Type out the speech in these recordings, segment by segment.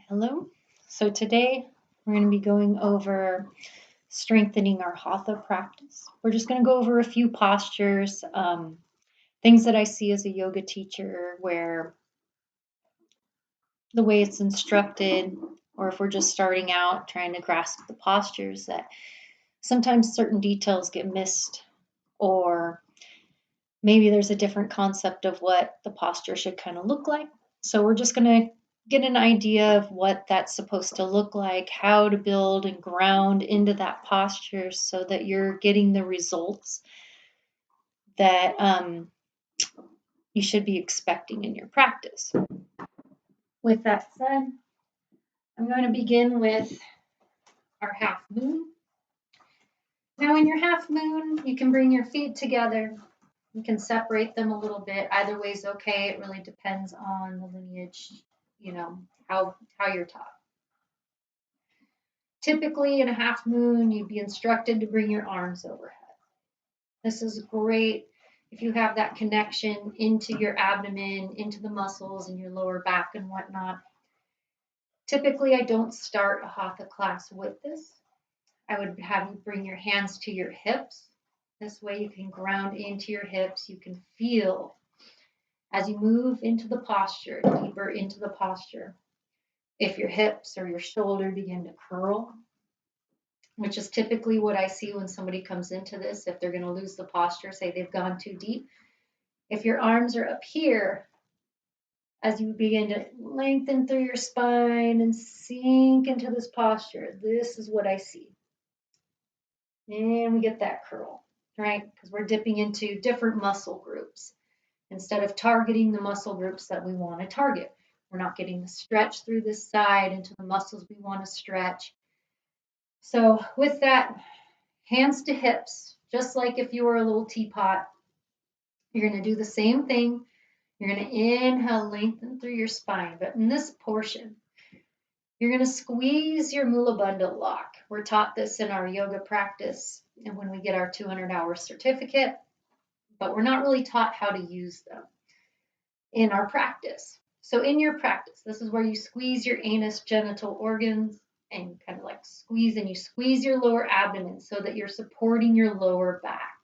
Hello. So today we're going to be going over strengthening our Hatha practice. We're just going to go over a few postures, things that I see as a yoga teacher where the way it's instructed, or if we're just starting out trying to grasp the postures, that sometimes certain details get missed, or maybe there's a different concept of what the posture should kind of look like. So we're just going to get an idea of what that's supposed to look like, how to build and ground into that posture so that you're getting the results that you should be expecting in your practice. With that said, I'm going to begin with our half moon. Now, in your half moon, you can bring your feet together. You can separate them a little bit. Either way is okay. It really depends on the lineage, how you're taught. Typically, in a half moon, you'd be instructed to bring your arms overhead. This is great if you have that connection into your abdomen, into the muscles in your lower back and whatnot. Typically, I don't start a Hatha class with this. I would have you bring your hands to your hips. This way you can ground into your hips. You can feel as you move into the posture, deeper into the posture, if your hips or your shoulder begin to curl, which is typically what I see when somebody comes into this, if they're going to lose the posture, say they've gone too deep. If your arms are up here, as you begin to lengthen through your spine and sink into this posture, this is what I see. And we get that curl, right? Because we're dipping into different muscle groups instead of targeting the muscle groups that we want to target. We're not getting the stretch through this side into the muscles we want to stretch. So with that, hands to hips, just like if you were a little teapot, you're going to do the same thing. You're going to inhale, lengthen through your spine. But in this portion, you're going to squeeze your Mula Bandha lock. We're taught this in our yoga practice and when we get our 200-hour certificate, but we're not really taught how to use them in our practice. So in your practice, this is where you squeeze your anus genital organs and kind of like squeeze, and you squeeze your lower abdomen so that you're supporting your lower back.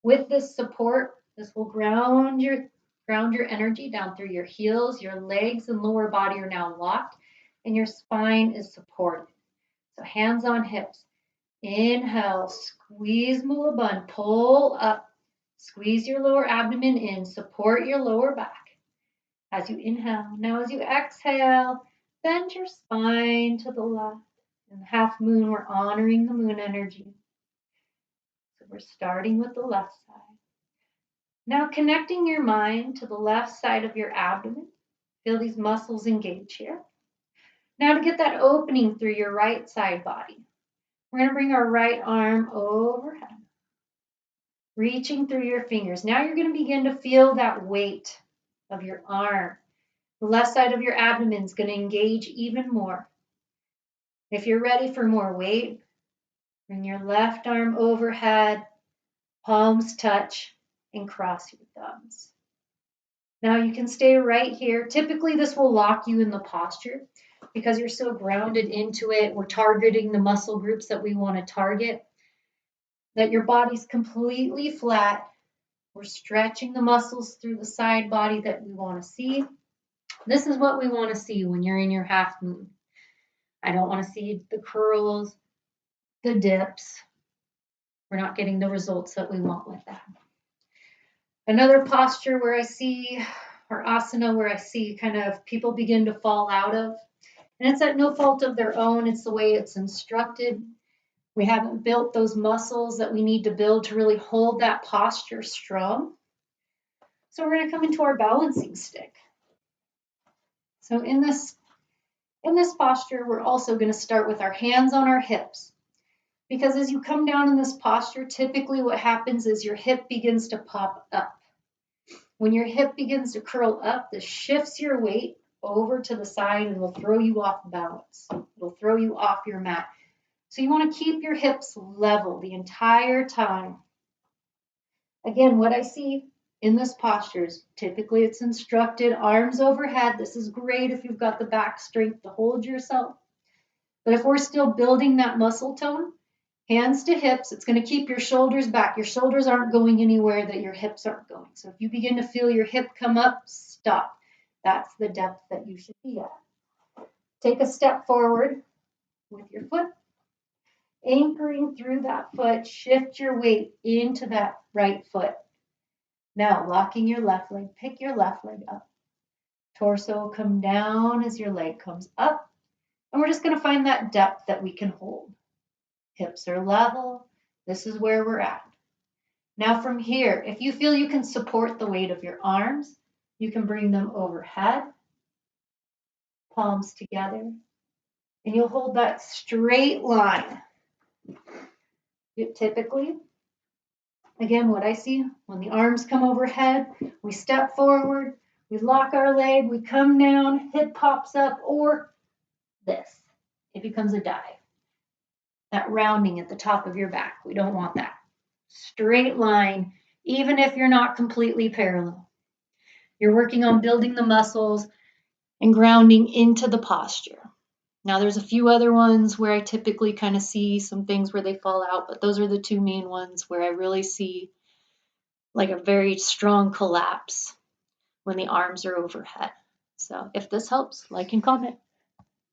With this support, this will ground your energy down through your heels. Your legs and lower body are now locked and your spine is supported. So hands on hips. Inhale, squeeze Mula Bandha, pull up, squeeze your lower abdomen in, support your lower back. As you inhale, now as you exhale, bend your spine to the left. In the half moon, we're honoring the moon energy. So we're starting with the left side. Now connecting your mind to the left side of your abdomen. Feel these muscles engage here. Now to get that opening through your right side body, we're going to bring our right arm overhead, reaching through your fingers. Now you're going to begin to feel that weight of your arm. The left side of your abdomen is going to engage even more. If you're ready for more weight, bring your left arm overhead, palms touch, and cross your thumbs. Now you can stay right here. Typically this will lock you in the posture because you're so grounded into it. We're targeting the muscle groups that we want to target, that your body's completely flat. We're stretching the muscles through the side body that we want to see. This is what we want to see when you're in your half moon. I don't want to see the curls, the dips. We're not getting the results that we want with that. Another posture where I see, or asana, where I see kind of people begin to fall out of, and it's at no fault of their own. It's the way it's instructed. We haven't built those muscles that we need to build to really hold that posture strong. So we're going to come into our balancing stick. So in this posture, we're also going to start with our hands on our hips. Because as you come down in this posture, typically what happens is your hip begins to pop up. When your hip begins to curl up, this shifts your weight over to the side and will throw you off balance. It'll throw you off your mat. So you want to keep your hips level the entire time. Again, what I see in this posture is typically it's instructed arms overhead. This is great if you've got the back strength to hold yourself. But if we're still building that muscle tone, hands to hips, it's going to keep your shoulders back. Your shoulders aren't going anywhere that your hips aren't going. So if you begin to feel your hip come up, stop. That's the depth that you should be at. Take a step forward with your foot, anchoring through that foot, shift your weight into that right foot. Now, locking your left leg, pick your left leg up. Torso will come down as your leg comes up. And we're just going to find that depth that we can hold. Hips are level. This is where we're at. Now from here, if you feel you can support the weight of your arms, you can bring them overhead, palms together, and you'll hold that straight line. Typically, again, what I see, when the arms come overhead, we step forward, we lock our leg, we come down, hip pops up, or this. It becomes a dive. That rounding at the top of your back, we don't want that. Straight line, even if you're not completely parallel. You're working on building the muscles and grounding into the posture. Now there's a few other ones where I typically kind of see some things where they fall out, but those are the two main ones where I really see like a very strong collapse when the arms are overhead. So if this helps, like and comment.